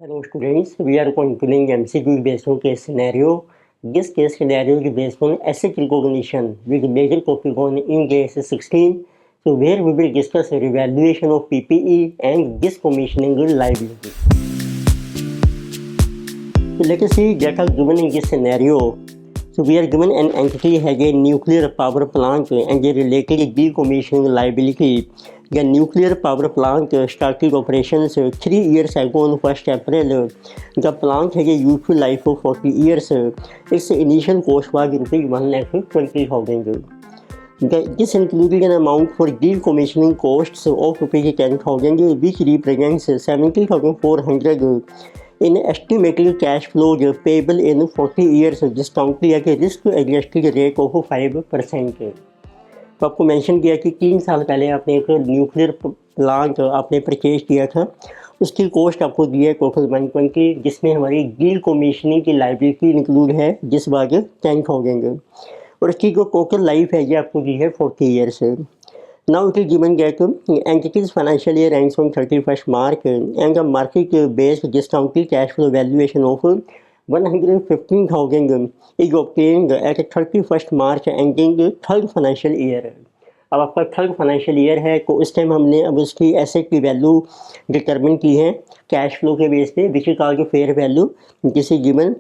Hello students, we are continuing MCQ based on case scenario. This case scenario is based on asset recognition with major topic on in case 16. So where we will discuss revaluation of PPE and decommissioning liability. So let us see data given in this scenario. So we are given an entity has a nuclear power plant and a related decommissioning liability. The nuclear power plant started operations 3 years ago on 1st April. The plant has a useful life of 40 years. Its initial cost was rupees 1,20,000. This included an amount for decommissioning costs of rupees 10,000, which represents 70,400 in estimated cash flows payable in 40 years, discounted at a risk adjusted rate of 5%. तो आपको mention किया कि 3 साल पहले आपने एक nuclear plant आपने purchase किया था, उसकी कॉस्ट आपको दी है टोटल 120, जिसमें हमारी डीकमीशनिंग की लाइबिलिटी इंक्लूड है जिस बार 10,000 और इसकी जो टोटल लाइफ है ये आपको दी है 40 years. Now it is given that entity's financial year ends on 31st March and the market-based discounted cash flow valuation of 115,000 is obtained at 31st March ending third financial year. अब आपका third financial year है तो इस time हमने अब उसकी asset की value determine की है कैश फ्लो के बेस पे विच is called fair value this is given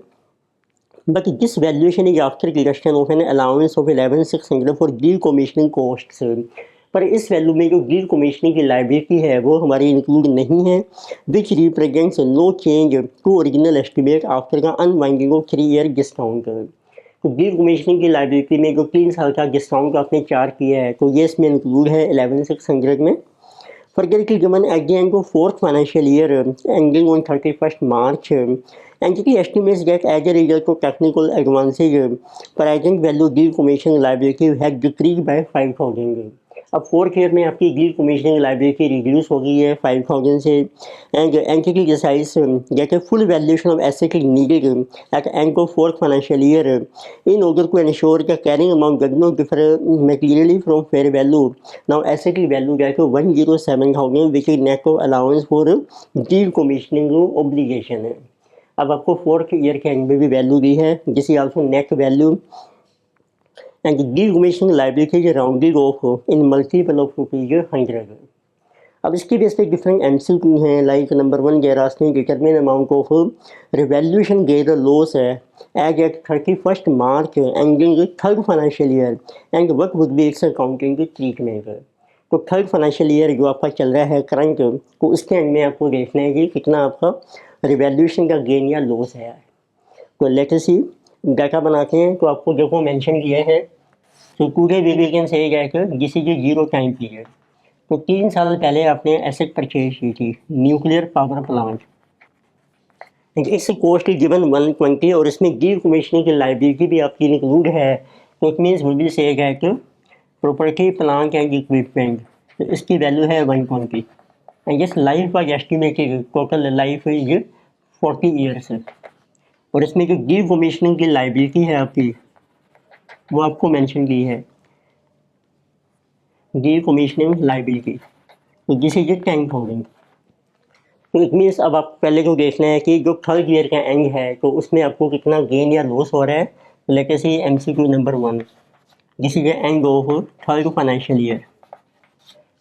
but this valuation is after deduction of an allowance of 11,600 for decommissioning costs. पर इस वैल्यू में जो डीकमीशनिंग की लाइबिलिटी है वो हमारी इंक्लूड नहीं है which represents no change to original estimate after the unwinding of 3 year discount. तो डीकमीशनिंग की लाइबिलिटी में जो 3 साल का डिस्काउंट आपने चार्ज किया है तो ये इसमें इंक्लूड है 11,600 में। Further, it is given at the end of fourth financial year ending on 31st March. Entity estimates that as a result of technical advances, present value decommissioning liability has decreased by 5,000. अब fourth year में आपकी decommissioning liability reduce हो गई है 5,000 से and entity decides that a full valuation of asset is needed at end of fourth financial year in order to ensure the carrying amount does not differ materially from fair value. Now asset value that 107,000 which is net of allowance for decommissioning obligation है। अब आपको fourth year के and में भी value दी है this is also net value and decommissioning liability is rounded off in multiple of rupees 100. अब इसके base पे डिफरेंट एमसीक्यू हैं लाइक नंबर 1 गेरास्टिंग determine amount of revaluation gain loss है as at 31st March ending third financial year and what would be its accounting treatment. तो third financial year जो आपका चल रहा है करंट तो उसके एंड में आपको देखना है कि कितना आपका रिवैल्यूएशन का गेन या लॉस है। तो लेट अस सी डाटा बनाते हैं तो आपको देखो मेंशन किया है तो today we can say this is a zero time period. तो 3 साल पहले आपने एसेट परचेज की थी न्यूक्लियर पावर प्लांट, इस कॉस्ट इज गिवन 120 और इसमें डीकमीशनिंग की लाइबिलिटी भी आपकी इंक्लूड है तो इट मीन्स विल बी से प्रॉपर्टी प्लांट एंड इक्विपमेंट तो इसकी वैल्यू है 120 and this life was estimated total life is 40 years और इसमें जो डीकमीशनिंग की लाइबिलिटी है आपकी वो आपको मेंशन की है डीकमीशनिंग लाइबिलिटी तो दिस इज 10,000। तो इट मीन्स अब आप पहले को देखना है कि जो थर्ड ईयर का एंड है तो उसमें आपको कितना गेन या लॉस हो रहा है। Let us see MCQ number 1 this is end of third financial year.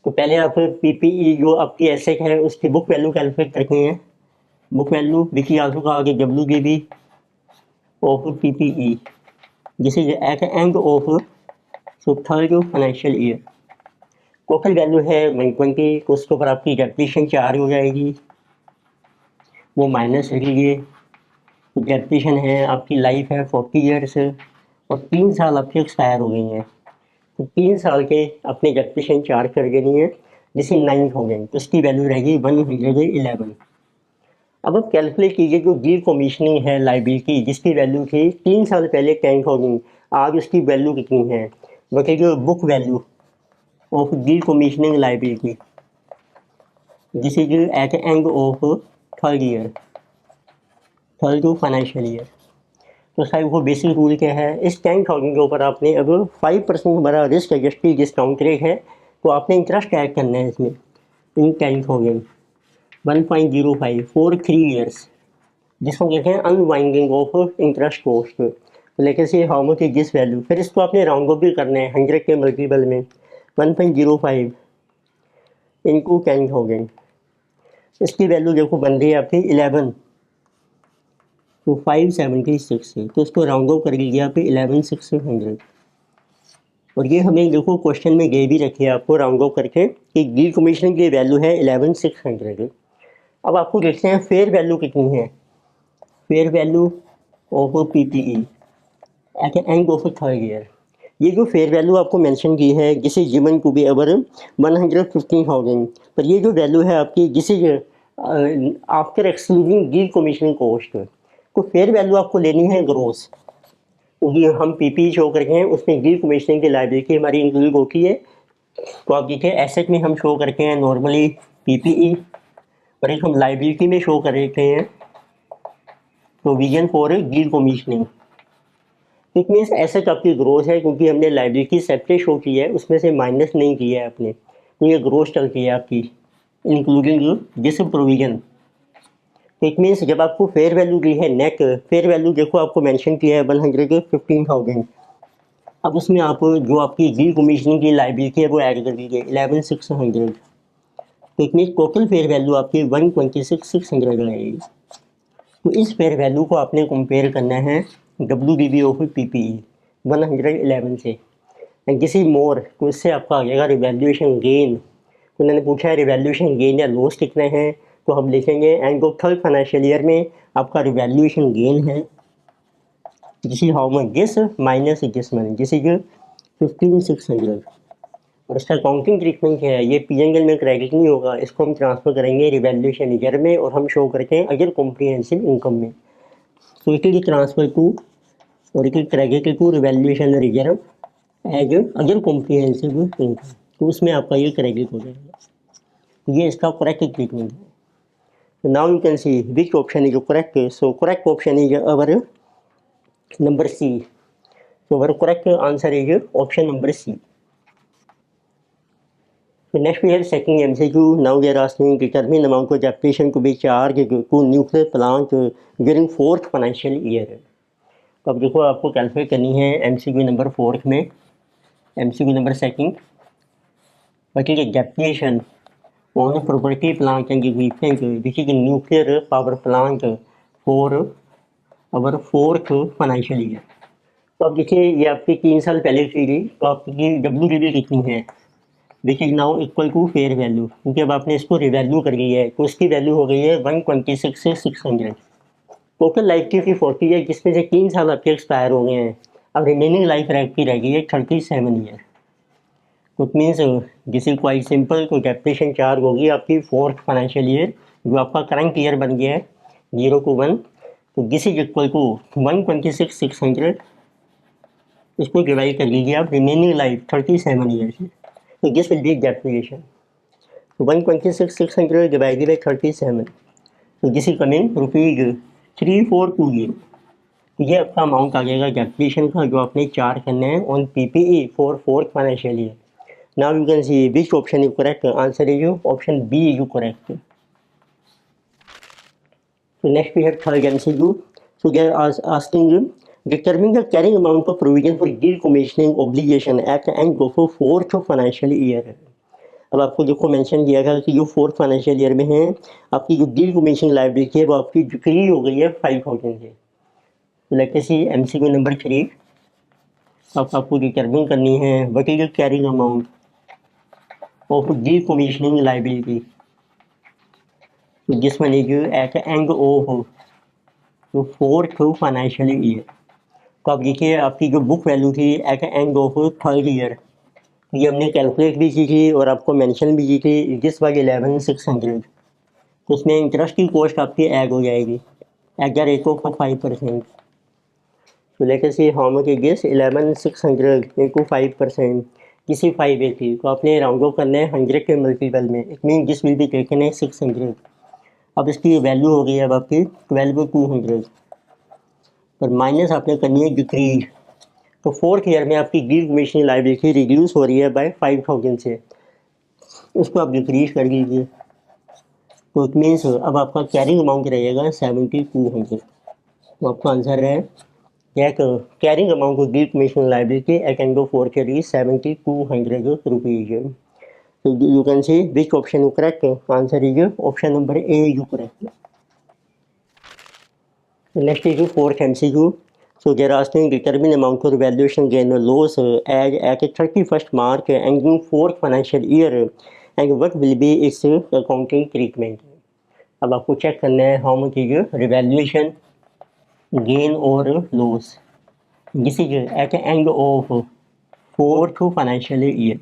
तो पहले आप पीपीई जो आपकी एसेट है उसकी बुक वैल्यू कैलकुलेट करनी है book value which is also कहा कि WDB of PPE this is at end of so third financial year. Total value है 120 तो उसके ऊपर आपकी डेप्रिसिएशन चार्ज हो जाएगी वो माइनस करिए। तो डेप्रिसिएशन है आपकी लाइफ है 40 ईयर्स और 3 साल आपके एक्सपायर हो गई हैं तो 3 साल के अपने डेप्रिसिएशन चार्ज कर देनी है जिससे 9,000 तो इसकी वैल्यू रहेगी 111। अब आप कैलकुलेट कीजिए जो डीकमीशनिंग है लाइबिलिटी जिसकी वैल्यू थी 3 साल पहले 10,000 आज उसकी वैल्यू कितनी है बताइए book value of decommissioning liability this is at end of third year third financial year. तो साहब वो बेसिक रूल क्या है इस 10,000 के ऊपर आपने अब 5% हमारा रिस्क एडजस्टेड डिस्काउंट रेट है तो आपने इंटरेस्ट ऐड करना है इसमें इन 10,000 1.05 फॉर 3 ईयर्स, जिसको कहते हैं अनवाइंडिंग ऑफ इंटरेस्ट कॉस्ट। तो लेकिन से how much is this value, फिर इसको आपने राउंड ऑफ भी करना है 100 के मल्टीपल में। 1.05 इंटू 10,000, इसकी वैल्यू देखो बन रही है आपकी 11, तो 576 है, तो इसको राउंड ऑफ कर लीजिए आप 11,600। और ये हमें देखो क्वेश्चन में ये भी रखी है आपको राउंड ऑफ करके कि डी कमीशन की वैल्यू है 11,600। अब आपको देखते हैं फेयर वैल्यू कितनी है। Fair value of PPE at end of third year, ये जो फेयर वैल्यू आपको मेंशन की है जिसे जीवन को भी अवर 115,000, पर ये जो वैल्यू है आपकी जिसे after excluding D commission cost, तो फेयर वैल्यू आपको लेनी है ग्रोस, क्योंकि हम पीपी शो करके हैं उसमें डी कमीशनिंग की लाइबिलिटी हमारी इंक्लूड होती है। तो आप देखिए एसेट में हम शो करके हैं नॉर्मली पीपीई, और एक हम लाइबिलिटी में शो कर रहे हैं provision for D commissioning. It means asset आपकी ग्रोथ है, क्योंकि हमने लाइबिलिटी सेपरेट शो की है, उसमें से माइनस नहीं किया है आपने, तो ये ग्रोथ चलती है आपकी including this provision. It means जब आपको फेयर वैल्यू दी है नेट फेयर वैल्यू देखो आपको मेंशन किया है 115,000, अब उसमें आप जो आपकी डी कमीशनिंग की लाइबिलिटी है वो ऐड कर दीजिए 11,600, तो it means total fair value आपकी 126,600 आएगी। तो इस फेयर वैल्यू को आपने कंपेयर करना है WDV ऑफ PPE 111 से, एंड किसी मोर तो इससे आपका आ जाएगा रिवैल्यूएशन गेन। तो उन्होंने पूछा है रिवैल्यूएशन गेन या लॉस कितने हैं, तो हम लिखेंगे and of third financial year में आपका रिवैल्यूएशन गेन है जिस how much this minus this money जिस इज 15,600, और इसका अकाउंटिंग ट्रीटमेंट क्या है, ये पीएनएल में क्रेडिट नहीं होगा, इसको हम ट्रांसफर करेंगे रिवैल्यूएशन ईयर में और हम शो करते हैं अगर कॉम्प्रिहेंसिव इनकम में। तो इट इज ट्रांसफर टू और it is credit to revaluation reserve as अगर कॉम्प्रिहेंसिव इनकम, तो उसमें आपका ये क्रेडिट हो जाएगा। ये इसका करेक्ट ट्रीटमेंट है। So now you can see which option is correct. So correct option is our number C. So our correct answer is option number C. So next we have second MCQ. Now we are asking determine amount of application to be charged to nuclear plant during fourth financial year. तो अब देखो आपको calculate करनी है MCQ number 4 में, MCQ number 2 what is the depreciation on property plant and equipment which is a nuclear power plant for our fourth financial year। तो अब देखिए ये आपकी 3 साल पहले की थी, तो आपकी WDV कितनी है which is now equal to fair value, क्योंकि अब आपने इसको रिवैल्यू कर ली है, तो इसकी वैल्यू हो गई है 126,600। टोटल लाइफ की 40 है, जिसमें से 3 साल आपके एक्सपायर हो गए हैं, अब रिमेनिंग लाइफ की रह गई है 37 ईयर। तो it means this is quite simple. तो डेप्रिसिएशन चार्ज होगी आपकी फोर्थ फाइनेंशियल ईयर, जो आपका करंट ईयर बन गया है 0 to 1, तो दिस इज इक्वल टू 126,600, इसको डिवाइड कर लीजिए आप रिमेनिंग लाइफ 37 ईयर से, तो दिस विल बी डेप्रिसिएशन। तो 126,600 डिवाइडेड बाई 37, तो दिस इज कमिंग ₹3420। तो ये आपका अमाउंट आ जाएगा डेप्रिसिएशन का, जो आपने चार्ज करना है on PPE for fourth financial year. Now you can see which option is correct. Answer is option B is correct. So next we have third MCQ. So they are asking you determine the carrying amount of provision for decommissioning obligation at the end of fourth financial year. अब आपको देखो mention किया गया कि जो fourth financial year में है आपकी जो decommissioning लायबिलिटी है वो आपकी डिक्रीज हो गई है 5,000 से। तो लेट अस सी MCQ नंबर 3, अब आपको डिटरमिन करनी है what is the carrying amount of decommissioning liability, so this one is at the end of the fourth financial year। तो आप देखिए आपकी जो बुक वैल्यू थी eight the end of third year, ये हमने कैलकुलेट भी की थी और आपको मेंशन भी की थी, दिस वाज 11,600। तो उसमें इंटरेस्ट की कॉस्ट आपकी ऐड हो जाएगी एट द रेट ऑफ 5%। तो late us see how much is this 11,600 into 5%, किसी 580, तो आपने राउंड ऑफ करना है 100 के मल्टीपल में, it mean this will be taken है 600। अब इसकी वैल्यू हो गई अब आपकी 12,200, पर माइनस आपने करनी है डिक्रीज। तो फोर्थ ईयर में आपकी decommissioning लायबिलिटी रिड्यूस हो रही है बाय 5,000 से, उसको आप डिक्रीज कर लीजिए। तो इट मीन्स अब आपका कैरिंग अमाउंट रहेगा 7200। तो आपका आंसर है that carrying amount of decommissioning liability at end of fourth year is 7200 rupees. So you can see which option is correct. Answer is option number A is correct. Next is fourth MCQ. So they are asking determine amount of valuation gain or loss as at 31st March ending fourth financial year and what will be its accounting treatment. अब आपको check करना है how much is revaluation gain or loss. This is at the end of fourth financial year.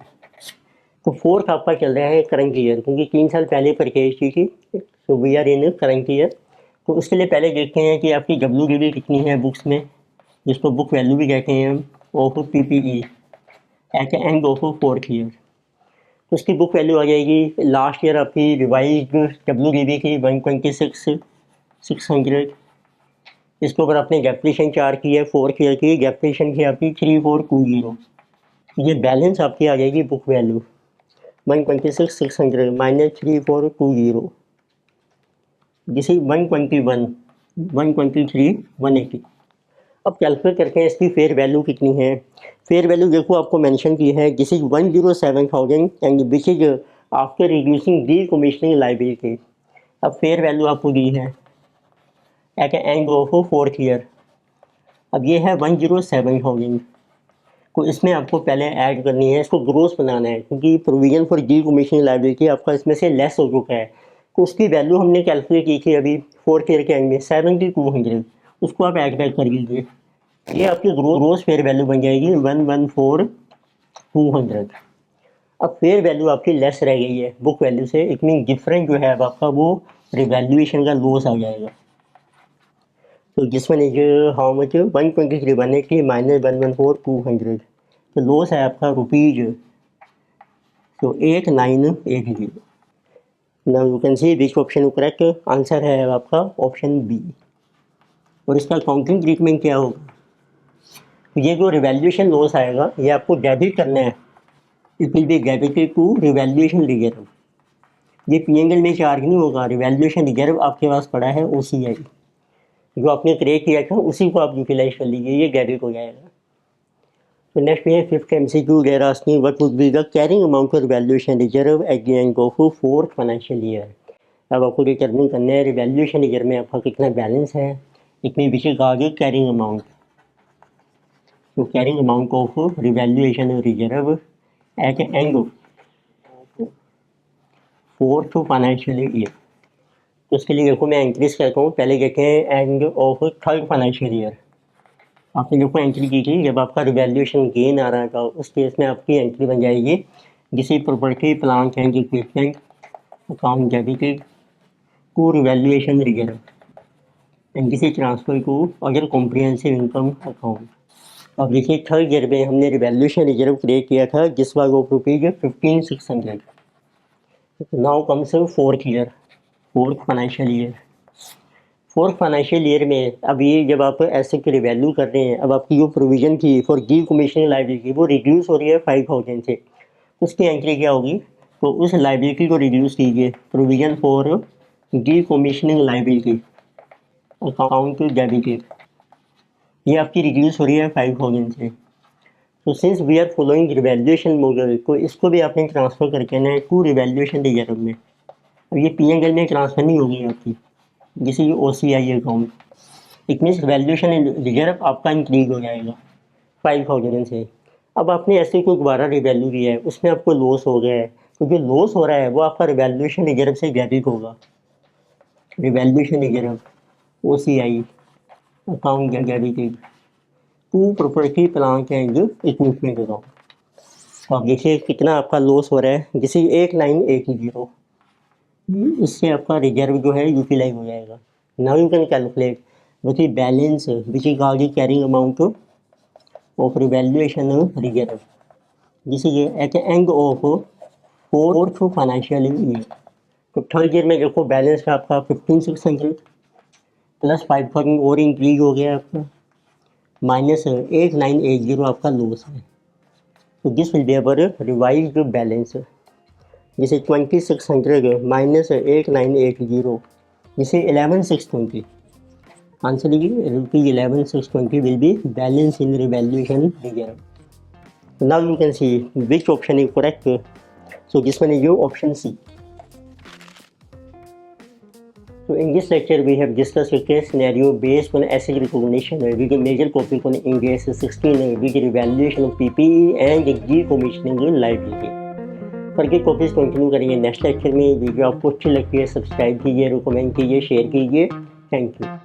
तो fourth आपका चल रहा है current year, क्योंकि 3 साल पहले परचेज की थी। So we are in current year. तो उसके लिए पहले देखते हैं कि आपकी WDV कितनी है बुक्स में, जिसको बुक वैल्यू भी कहते हैं हम, of PPE eight the end of fourth year. तो उसकी बुक वैल्यू आ जाएगी लास्ट ईयर आपकी रिवाइज WDV की 126,600। इसके ऊपर आपने गैप्रेशन चार्ज की है फोर्थ ईयर की, गैप्रेशन की आपकी 3420। ये बैलेंस आपकी आ जाएगी book value 126,600 minus 3420, this is 121, 123, 180। अब कैलकुलेट करते हैं इसकी फेयर वैल्यू कितनी है। फेयर वैल्यू देखो आपको मेंशन की है, this is 107,000 and which is after reducing decommissioning liability. अब फेयर वैल्यू आपको दी है at end of fourth year. अब ये है 107,000 को इसमें आपको पहले ऐड करनी है, इसको ग्रोस बनाना है, क्योंकि provision for decommissioning liability आपका इसमें से लेस हो चुका है। तो उसकी वैल्यू हमने कैलकुलेट की थी अभी फोर्थ ईयर के एंड में 7200, उसको आप ऐड बैक कर लीजिए। ये आपकी ग्रोस फेयर वैल्यू बन जाएगी 114,200। अब फेयर वैल्यू आपकी लेस रह गई है बुक वैल्यू से, इट मीन डिफरेंट जो है अब आपका वो रिवैल्यूएशन का लॉस आ जाएगा। तो this one is how much 123 180 minus 114,200। तो लॉस है आपका रुपीज तो 8980। Now you can see which option correct. Answer है आपका ऑप्शन बी। और इसका अकाउंटिंग ट्रीटमेंट क्या होगा, तो ये जो रिवैल्यूएशन लॉस आएगा ये आपको डेबिट करना है, it will be debited to revaluation reserve. ये P&L में चार्ज नहीं होगा, रिवैल्यूएशन रिजर्व आपके पास पड़ा है OCI जो आपने क्रिएट किया था उसी को आप यूटिलाइज कर लीजिए, ये डेबिट हो जाएगा। तो नेक्स्ट पे है fifth MCQ, they are asking what would be the carrying amount of revaluation reserve at the end of fourth financial year. अब आपको डिटरमिन करना है रिवैल्यूएशन रिजर्व में आपका कितना बैलेंस है, इतनी which is called carrying amount. तो carrying amount of revaluation reserve at the end of fourth financial year. तो उसके लिए देखो मैं इंक्रीज करता हूँ, पहले कहते हैं and of third financial year. आपने देखो एंट्री की थी जब आपका रिवैल्यूएशन गेन आ रहा था, उस केस में आपकी एंट्री बन जाएगी किसी property plant and equipment account debited to revaluation reserve and किसी transfer to other comprehensive income account. अब देखिए थर्ड ईयर में हमने रिवैल्यूएशन रिजर्व क्रिएट किया था जिस was of rupees 15,600। Now comes fourth year, fourth financial year. Fourth financial year में अभी जब आप एसेट की रिवैल्यू कर रहे हैं, अब आपकी जो प्रोविजन थी फॉर डी कमीशनिंग लाइबिलिटी वो रिड्यूस हो रही है 5,000 से, उसकी एंट्री क्या होगी, तो उस लाइबिलिटी को रिड्यूस कीजिए, provision for decommissioning liability account debited, ये आपकी रिड्यूस हो रही है 5,000 से। तो since we are following revaluation model, तो इसको भी आपने ट्रांसफ़र करके ना टू रिवैल्यूएशन रिजर्व में। अब ये P&L में ट्रांसफ़र नहीं होगी आपकी, this is OCI account, it means valuation reserve आपका इंक्रीज हो जाएगा 5,000 से। अब आपने ऐसे कोई दोबारा रिवैल्यू किया है, उसमें आपको लॉस हो गया है, तो जो लॉस हो रहा है वो आपका रिवैल्यूएशन रिजर्व से डेबिट होगा। Revaluation reserve OCI account debited to property plant and equipment account. तो आप देखिए कितना आपका लॉस हो रहा है, दिस इज 8980। इससे आपका रिजर्व जो है यूटिलाइज हो जाएगा। Now you can calculate which is balance which is called carrying amount of revaluation reserve, this is eight the end of fourth financial year. तो थर्ड ईयर में देखो बैलेंस है आपका 15,600 प्लस 5,000 और इंक्रीज हो गया आपका, माइनस 8980 आपका लॉस है। तो this will be our revised balance. This is 2600 minus 8980. This is 11620. Answer is rupees 11620 will be balance in revaluation reserve. Now you can see which option is correct. So this one is your option C. So in this lecture we have discussed a case scenario based on asset recognition with a major topic on Ind AS 16 with revaluation of PPE and decommissioning liability. फर्क topics continue करेंगे next lecture में। Video आपको अच्छी लगती है subscribe कीजिए, recommend कीजिए, share कीजिए। Thank you.